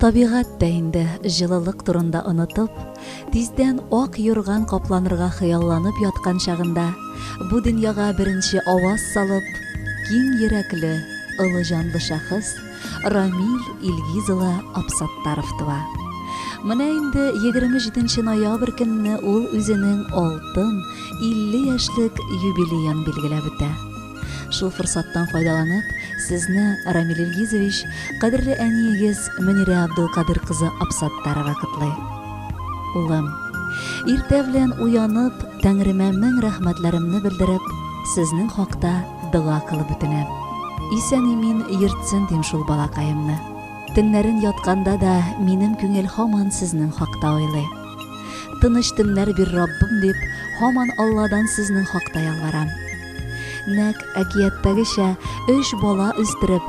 Табигать та инде җылылык турында онытып, тиздән ак юрган капланырга хыялланып яткан чагында, бу дөньяга беренче аваз салып, киң йөрәкле, ылы җанлы шәхес Рамил Илгиз улы Абсаттаров туа. Менә инде 27 ноябрь көнне ул үзенең алтын 50 яшьлек юбилеен билгеләп үтә. Шул форсаттан файдаланып, сезне, Рамил Илгизович, кадерле әниегез Мөнирә Абдулкадыр кызы Абсаттарова котлый. Улым, иртә белән уянып, Тәңремә мең рәхмәтләремне белдереп, сезнең хакта дуа кылып үтенәм. Исән-имин йөртсен дим шул балакаемны. Төннәрен ятканда да минем күңел һаман сезнең хакта уйлый. Тыныч төннәр бир Раббым дип, һаман Алладан сезнең хакта ялварам. Нәк әкияттәгечә 3 бала үстереп,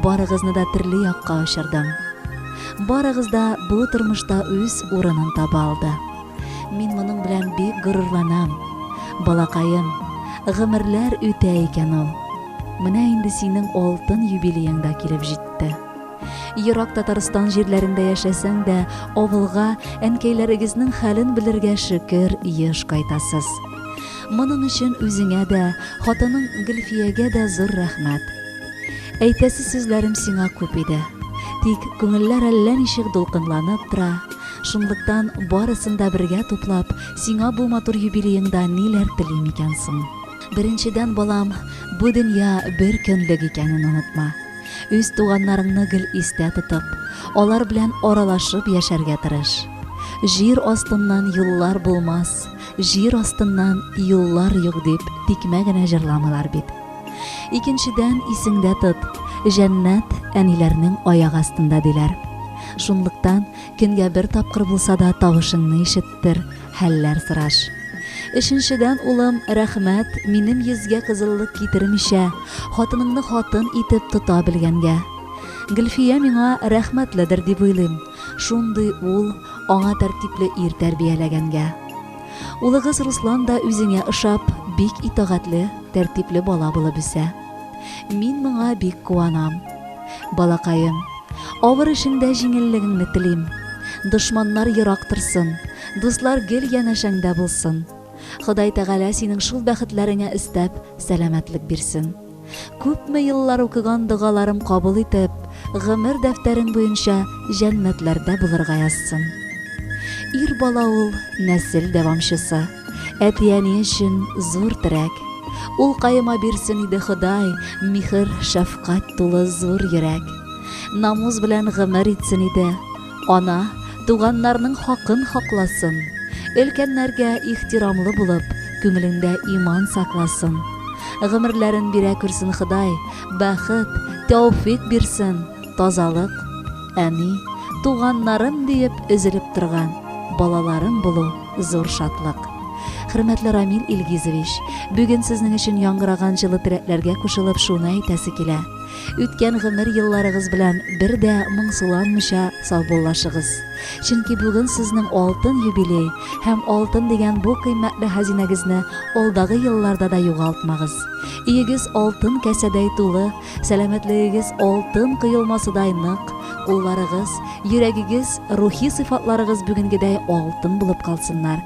барыгызны да төрле якка очырдым. Барыгыз да бу тормышта үз урынын таба алды. Мин моның белән бик горурланам. Балакаем, гомерләр үтә икән ул. Менә инде синең алтын юбилеяң да килеп җитте. Ерак Татарстан җирләрендә яшәсәң дә, авылга әнкәйләрегезнең хәлен белергә шөкер еш кайтасыз. Моның өчен үзеңә дә, хатының Гөлфиягә дә зур рәхмәт. Әйтәсе сүзләрем сиңа күп иде. Тик күңелләр әллә ничек дулкынланып тора. Шунлыктан барысын да бергә туплап, сиңа бу матур юбилееңдә ниләр телим икән соң. Беренчедән, балам, бу дөнья бер көнлек икәнен онытма. Үз туганнарыңны гел истә тотып, алар белән аралашып яшәргә тырыш. Җир астыннан юллар булмас, җир астыннан юллар юк дип тикмә генә җырламалар бит. Икенчедән, исеңдә тот, җәннәт әниләрнең аяк астында диләр. Шунлыктан көнгә бер тапкыр булса да тавышыңны ишеттер, хәлләр сораш. Өченчедән, улым, рәхмәт минем йөзгә кызыллык китермичә, хатыныңны хатын итеп тота белгәнгә. Гөлфия миңа рәхмәтледер дип уйлыйм. Шундый ул аңа тәртипле ир тәрбияләгәнгә. Улыгыз Руслан да үзеңә ышап, бик итагатьле, тәртипле бала булып үсә. Мин моңа бик куанам. Балакаем, авыр эшеңдә җиңеллегеңне телим. Дошманнар ерак торсын, дуслар гел янәшәңдә булсын. Ходай Тәгалә синең шул бәхетләреңә истәп, сәламәтлек бирсен. Күпме еллар укыган дугаларым кабул итеп, гомер дәфтәрең буенча җәннәтләрдә булырга язсын. Ир бала ул, нәсел дәвамчысы, әти-әни өчен зур терәк. Ул кайма бирсен иде Ходай, михер, шәфкать тулы зур йөрәк. Намус белән гомер итсен иде. Ана, туганнарның хакын хакласын. Өлкәннәргә ихтирамлы булып, күңелендә иман сакласын. Гомерләрен бирә күрсен Ходай, бәхет, тәүфик бирсен, тазалык. Әни, туганнарым диеп üzülеп торган, балаларым булу зур шатлык. Хөрмәтле Рамил Илгизович, бүген сезнең өчен яңгыраган җылы теләкләргә кушылып шуны әйтәсе килә. Үткән гомер елларыгыз белән бер дә моңсуланмыйча саубуллашыгыз. Чөнки бүген сезнең алтын юбилей һәм алтын дигән бу кыйммәтле хәзинәгезне алдагы елларда да югалтмагыз. Иегез алтын кәсәдәй тулы, сәламәтлегегез алтын кыелмасыдай нык, кулларыгыз, йөрәгегез, рухи сыйфатларыгыз бүгенгедәй алтын булып калсыннар.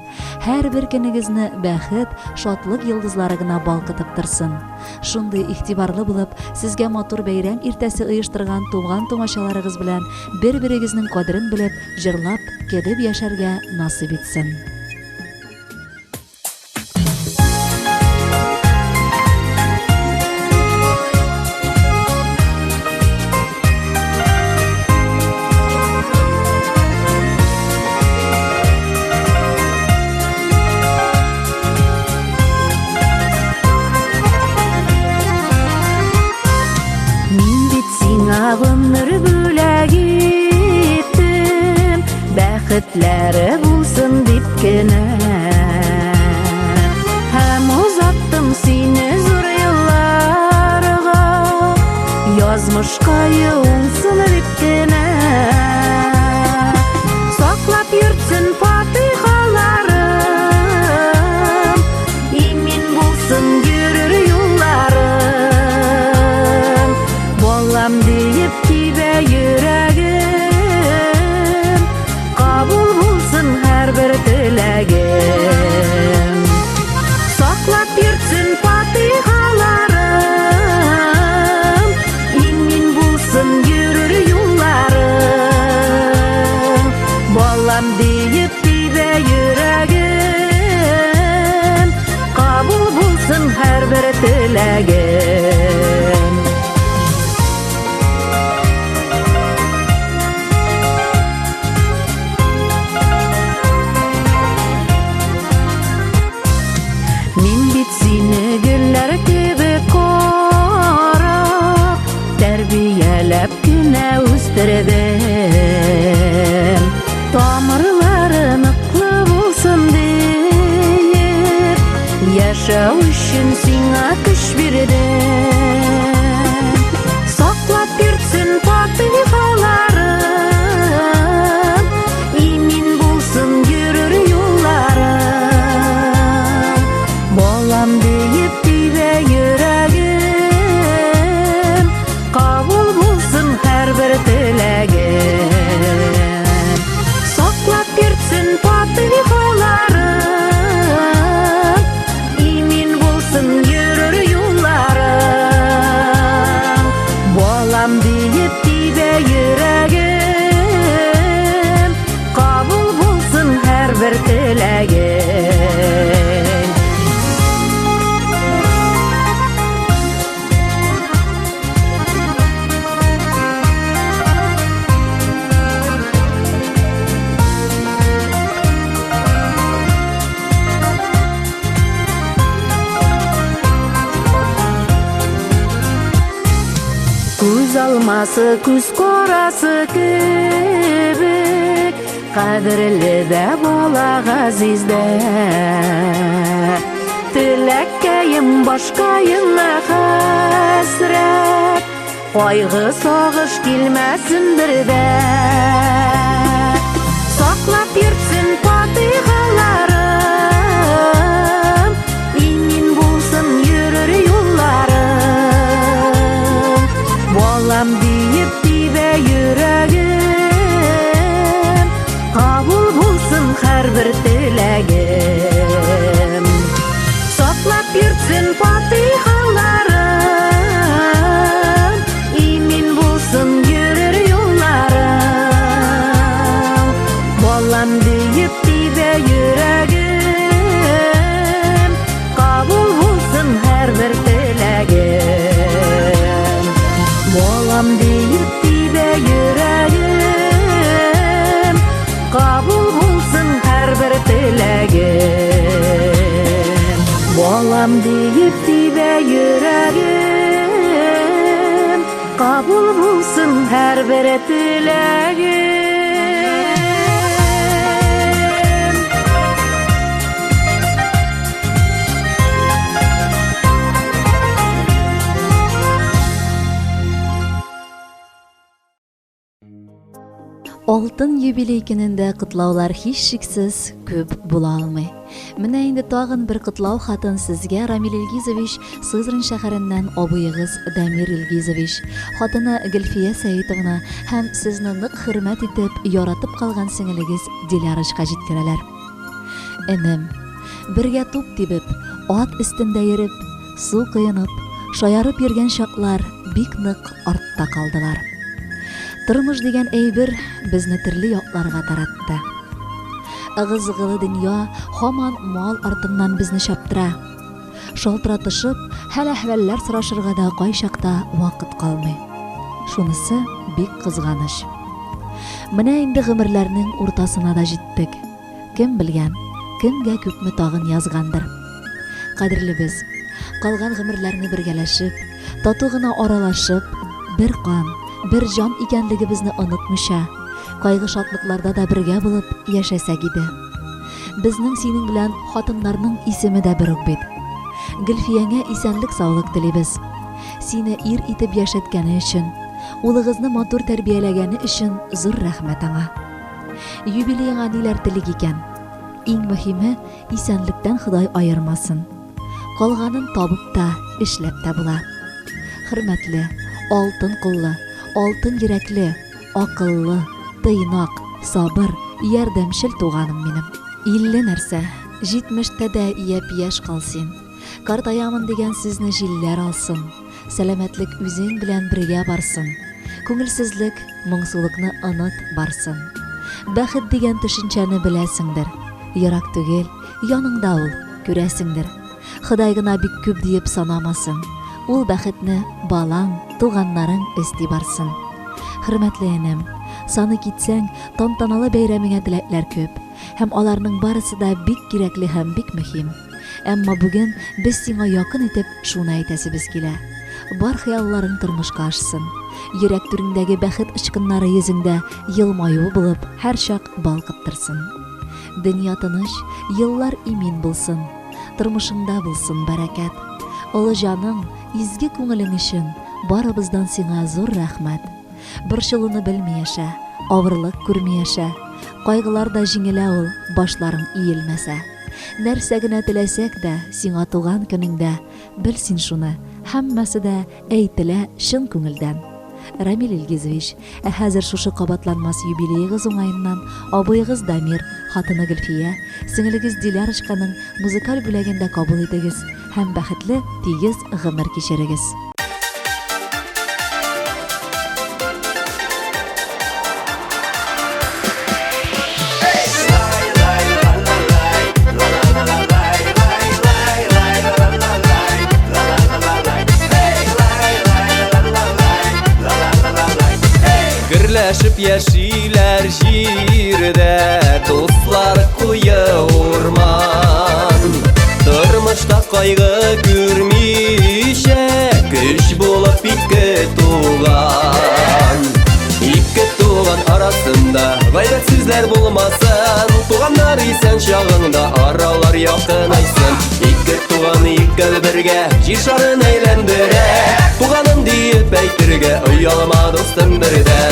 Һәрбер көнегезне бәхет, шатлык йолдызлары гына балкытып торсын. Шундый игътибарлы булып, сезгә матур бәйрәм иртәсе оештырган туган-тумачаларыгыз белән бер-берегезнең кадерен белеп, җырлап, кедеп яшәргә насыйп итсен. Гомер бүләк иттем, бәхетләре булсын дип кенә. Һәм узаттым сине зур елларга, язмышка юлсын дип кенә. Саклап йөртсен фатихаларым, имин булсын йөрер юлларым. Балам диеп тибә йөрәгем, теләгем. Мин бит сине гөлләр кебек карап, тәрбияләп кенә үстердем. Тамырлары ныклы булсын дип, яшәү өчен сиңа көч бирдем. Саклап йөртсен фатихаларым, имин булсын йөрер юлларым. Балам диеп тибә йөрәгем, кабул булсын һәрбер теләгем. Саклап йөртсен фатихаларым, имин булсын йөрер юлларым. Балам диеп тибә йөрәгем, кабул булсын һәрбер теләгем. Күз алмасы, күз корасы кебек, кадерле дә бала газиз дә. Теләккәем башкаема хәсрәт, кайгы сагыш килмәсен бердә. Саклап йөртсен фатихаларым, имин булсын йөрер юлларым. Балам диеп тибә йөрәгем, кабул булсын һәрбер теләгем. Саклап йөртсен фатихаларым, имин булсын йөрер юлларым. Балам диеп тибә йөрәгем, кабул булсын һәрбер теләгем. Балам диеп тибә йөрәгем, кабул булсын һәрбер теләгем. Балам диеп тибә йөрәгем, кабул булсын һәрбер теләгем. Алтын юбилей көнендә котлаулар һичшиксез күп була алмый. Менә инде тагын бер котлау хатын сезгә, Рамил Илгизович, Сызрань шәһәреннән абыегыз Дамир Илгизович, хатыны Гөлфия Сәитовна һәм сезне нык хөрмәт итеп, яратып калган сеңелегез Дилярочка җиткерәләр. Энем, бергә туп тибеп, ат өстендә йөреп, су кыйынып, шаярып йөргән чаклар бик нык артта калдылар. Тормыш дигән әйбер безне төрле якларга таратты. Ыгы-зыгылы дөнья һаман мал артыннан безне чаптыра. Шалтыратышып, хәл-әхвәлләр сорашырга да кайчакта вакыт калмый. Шунысы бик кызганыч. Менә инде гомерләрнең уртасына да җиттек. Кем белгән, кемгә күпме тагын язгандыр. Кадерлебез, калган гомерләрне бергәләшеп, тату гына аралашып, бер кан, бер җан икәнлегебезне онытмыйча, кайгы шатлыкларда да бергә булып яшәсәк иде. Безнең синең белән хатыннарның исеме дә бер үк бит. Гөлфиягә исәнлек саулык телибез. Сине ир итеп яшәткәне өчен, улыгызны матур тәрбияләгәне өчен зур рәхмәт аңа. Юбилейга ниләр телик икән? Иң мөһиме, исәнлектән Ходай аермасын. Калганын табып та, эшләп тә була. Хөрмәтле, алтын куллы, алтын йөрәкле, акыллы, тыйнак, сабыр, ярдәмчел туганым минем. 50 нәрсә, 70тә дә япь-яшь калсын. Картаямын дигән сезне җилләр алсын. Сәламәтлек үзең белән бергә барсын. Күңелсезлек, моңсулыкны оныт барсын. Бәхет дигән төшенчәне беләсеңдер. Ярак түгел, яныңда ул, күрәсеңдер. Ходай гына бик күп диеп санамасын. Ул бәхетне балаң, туганнарың өсти барсын. Хөрмәтле энем, саны китсәң, тантаналы бәйрәмеңә теләкләр күп, һәм аларның барысы да бик кирәкле һәм бик мөһим. Әмма бүген без сиңа якын итеп шуны әйтәсебез килә. Бар хыялларың тормышка ашсын. Йөрәк түрендәге бәхет ычкыннары йөзеңдә елмаю булып, һәр чак балкып торсын. Дөнья тыныч, еллар имин булсын. Тормышыңда булсын бәрәкәт. Олы җаның, изге күңелең өчен барыбыздан сиңа зур рәхмәт. Борчылуны белми яшә, авырлык күрми яшә. Кайгылар да җиңелә ул, башларың иелмәсә. Нәрсә генә теләсәк дә, сиңа туган көнеңдә, бел син шуны, һәммәсе дә әйтелә чын күңелдән. Рамил Илгизович, хәзер шушы кабатланмас юбилейгыз уңаеннан абыегыз Дамир, хатыны Гөлфия, сеңлегез Дилярочканың музыкаль бүләгендә кабул итегез һәм бәхетле, тигез гомер кичерегез. Гөрләшеп яшиләр җирдә, дуслар куе урман. Тормышта кайгы күрмичә, көч булып ике туган. Ике туган арасында гайбәт сүзләр булмасын, туганнар исән чагында аралар якынайсын. Ике туган икәү бергә җир шарын әйләндерә, туганым диеп әйтергә оялма дустым бердә.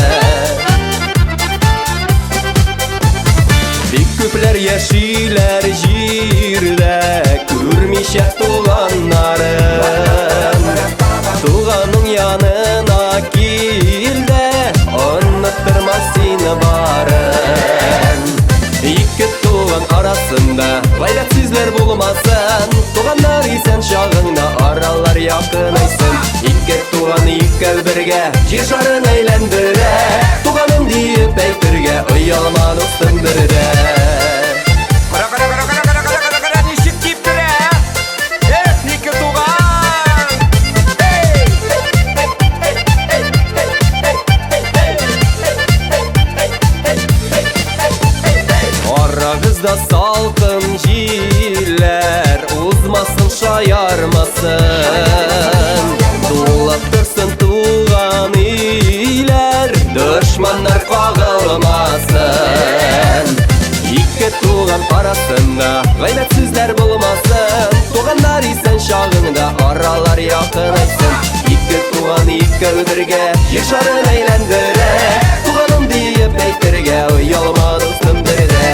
Бик күпләр яшиләр җирдә, күрмичә туганнарын. Туганың янына кил дә, оныттырма сине барын. Ике туган арасында гайбәт сүзләр булмасын, туганнар исән чагында аралар якынайсын. Ике туган икәү бергә җир шарын әйләндерә, туганым диеп әйтергә оялма дустым бердә. Ничек тип керә? Ике туган! Арагызда салкын җилләр, узмасын шаярмасын. Тулап торсын туган иләр, дошманнар кагылмасын. Ике туган арасында гайбәт сүзләр булмасын, туганнар исән чагында аралар якынайсын. Ике туган икәү бергә җир шарын әйләндерә, туганым диеп әйтергә оялма дустым бердә.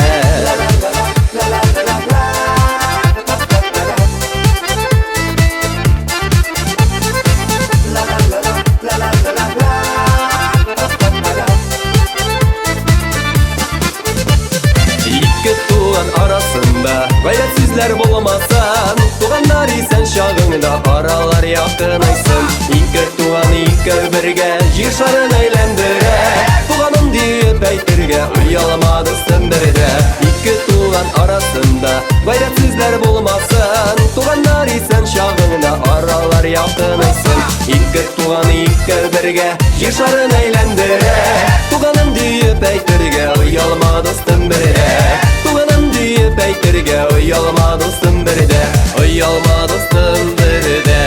Арасында гайбәт сүзләр булмасын, туганнар исән чагында аралар якынайсын. Ике туган икәү бергә җир шарын әйләндерә, туганым диеп әйтергә оялма дустым бердә. Ике туган арасында гайбәт сүзләр булмасын, туганнар исән чагында аралар якынайсын. Ике туган икәү бергә җир шарын әйләндерә, туганым диеп әйтергә оялма дустым бердә. Диеп әйтергә оялма дустым бердә, оялма дустым бердә.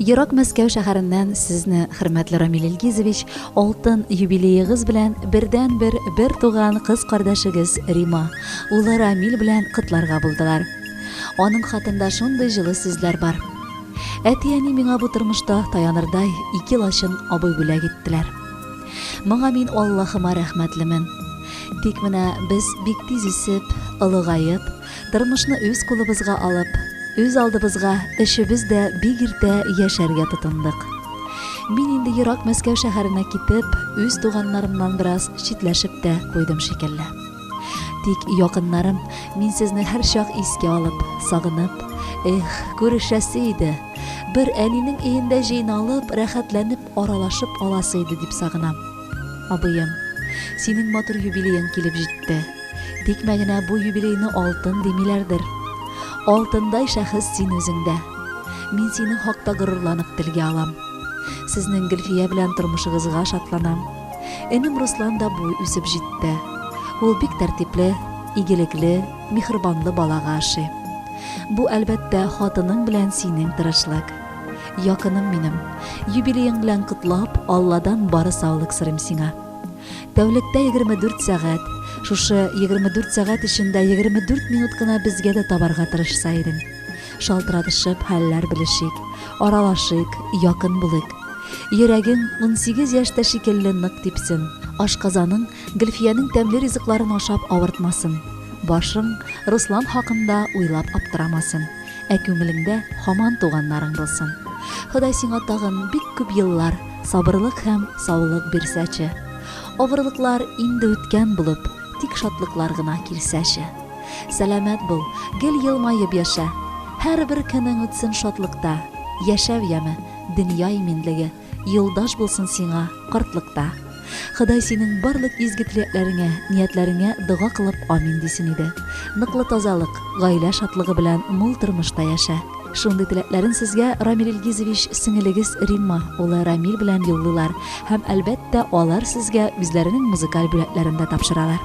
Ерак Мәскәү шәһәреннән сезне, хөрмәтле Рамил Илгизович, алтын юбилейгыз белән бер туган кыз кардәшегез Рима, улы Рамил белән котларга булдылар. Аның хатында шундый җылы сүзләр бар. Әти-әни миңа бу тормышта таянырдай 2 лачын абый бүләк иттеләр. Моңа мин Аллаһыма рәхмәтлемен. Тик менә без бик тиз үсеп, ылыгаеп, тормышны үз кулыбызга алып, үз алдыбызга эшебез дә бик иртә яшәргә тотындык. Мин инде ерак Мәскәү шәһәренә китеп, үз туганнарымнан бераз читләшеп тә куйдым шикелле. Тик якыннарым, мин сезне һәр чак искә алып, сагынып, күрешәсе иде. Бер әнинең өендә җыйналып, рәхәтләнеп, аралашып аласы иде дип сагынам. Абыем, синең матур юбилеяң килеп җитте. Тик мәгенә бу юбилейны алтын демиләрдер. Алтындай шәхес син үзеңдә. Мин синең хакта горурланып телгә алам. Сезнең Гөлфия белән тормышыгызга шатланам. Энем Руслан да буй үсеп җитте. Ул бик тәртипле, игелекле, михрибанлы балага ашый. Бу әлбәттә хатының белән синең тырышлык. Якыным минем, юбилеяң белән котлап, Алладан бары саулык сорыйм сиңа. Тәүлектә 24 сәгать, шушы 24 сәгать эчендә 24 минут кына безгә дә табарга тырышса идең. Шалтыратышып хәлләр белешик, аралашык, якын булык. Йөрәгең 18 яшьтә шикелле нык типсен. Ашказаның Гөлфиянең тәмле ризыкларын ашап авыртмасын. Башың Руслан хакында уйлап аптырамасын. Күңелеңдә һаман туганнарың булсын. Ходай сиңа тагын бик күп еллар сабырлык һәм саулык бирсәче. Авырлыклар инде үткән булып, тик шатлыклар гына килсәче. Сәламәт бул, гел елмаеп яша. Һәр бер көнең үтсен шатлыкта. Яшәү яме, дөнья иминлеге, юлдаш булсын сиңа картлыкта. Ходай синең барлык изге теләкләреңә, ниятләреңә дуга кылып амин дисен иде. Ныклы тазалык, гаилә шатлыгы белән мул тормышта яша. Шундый теләкләрен сезгә Рамил Илгизович сеңелегез Римма улы Рамил белән юллыйлар һәм әлбәттә алар сезгә үзләренең музыкаль бүләкләрен дә тапшыралар.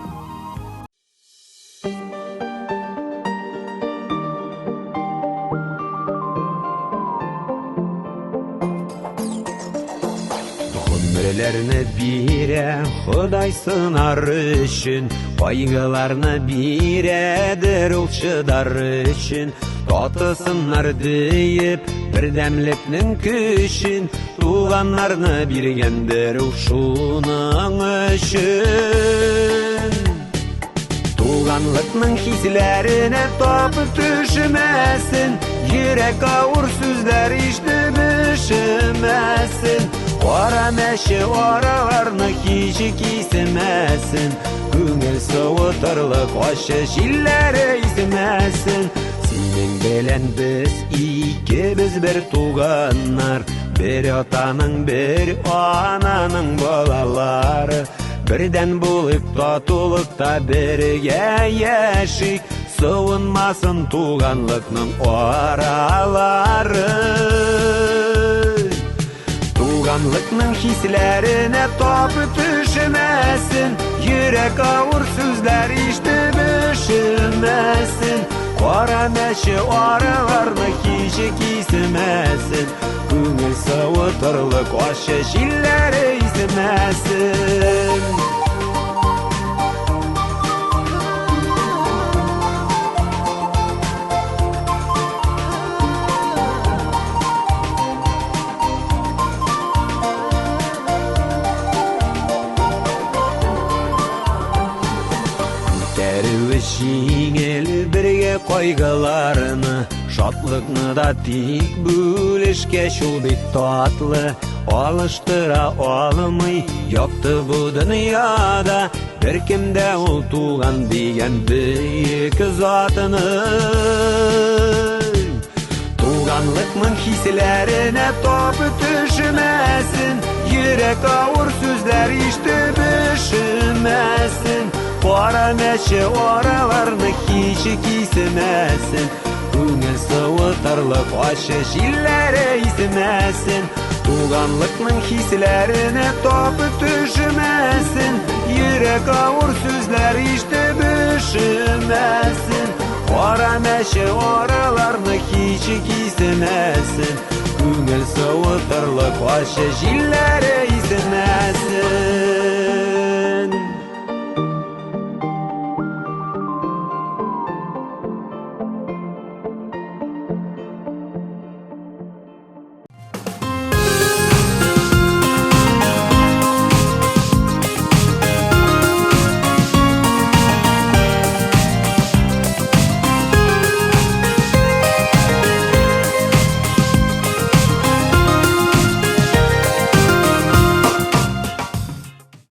Гомерләрне бирә Ходай сынар өчен, кайгыларны бирәдер ул чыдар өчен. Татысыннар диеп бердәмлекнең көчен, туганнарны биргәндер ул шуның өчен. Туганлыкның хисләренә тапып төшмәсен, йөрәк авыр сүзләр ишетеп ишетмәсен. Кара мәче араларны кичек исемәсен, күңел суытырлык ачы җилләре исемәсен. Синең белән без икебез бер туганнар, бер атаның, бер ананың балалары. Бердән булып татулыкта бергә яшик, суынмасын туганлыкның аралары. Туганлыкның хисләренә тапып төшмәсен, йөрәк авыр сүзләр ишетеп ишетмәсен. Кара мәче араларны кичек исемәсен, күңел суытырлык ачы җилләре исемәсен. Җиңел бергә кайгыларны, шатлыкны да тик бүлешкәч ул бик татлы. Алыштыра алмый якты бу дөньяда, беркемдә ул туган дигән бөек затны. Туганлыкның хисләренә тапып төшмәсен, йөрәк авыр сүзләр ишетеп ишетмәсен. Кара мәче араларны кичек исемәсен, күңел суытырлык ачы җилләре исемәсен. Туганлыкның хисләренә тапып төшмәсен, йөрәк авыр сүзләр ишетеп ишетмәсен. Кара мәче араларны кичек исемәсен, күңел суытырлык ачы җилләре исемәсен.